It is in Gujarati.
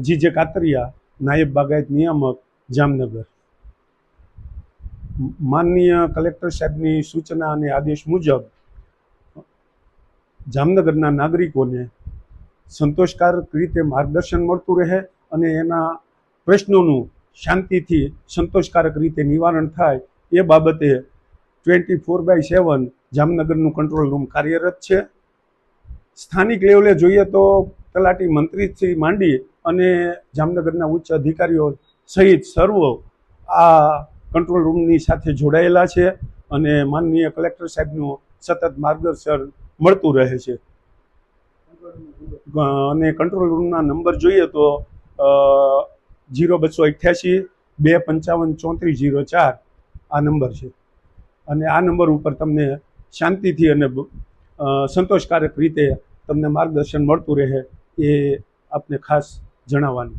જીજે કાતરિયા, નાયબ બાગાયત નિયામક, જામનગર। માનનીય કલેક્ટર સાહેબની સૂચના અને આદેશ મુજબ જામનગરના નાગરિકોને સંતોષકારક રીતે માર્ગદર્શન મળતું રહે અને એના પ્રશ્નોનું શાંતિથી સંતોષકારક રીતે નિવારણ થાય એ બાબતે 24/7 જામનગરનું કંટ્રોલ રૂમ કાર્યરત છે। સ્થાનિક લેવલે જોઈએ તો તલાટી મંત્રીથી માંડી અને જામનગરના ઉચ્ચ અધિકારીઓ સહિત સર્વ આ કંટ્રોલ રૂમની સાથે જોડાયેલા છે અને માનનીય કલેક્ટર સાહેબનું સતત માર્ગદર્શન મળતું રહે છે। અને કંટ્રોલ રૂમના નંબર જોઈએ તો 0288 255 3404 આ નંબર છે અને આ નંબર ઉપર તમને શાંતિથી અને સંતોષકારક રીતે તમને માર્ગદર્શન મળતું રહે એ આપને ખાસ જણાવવાનું।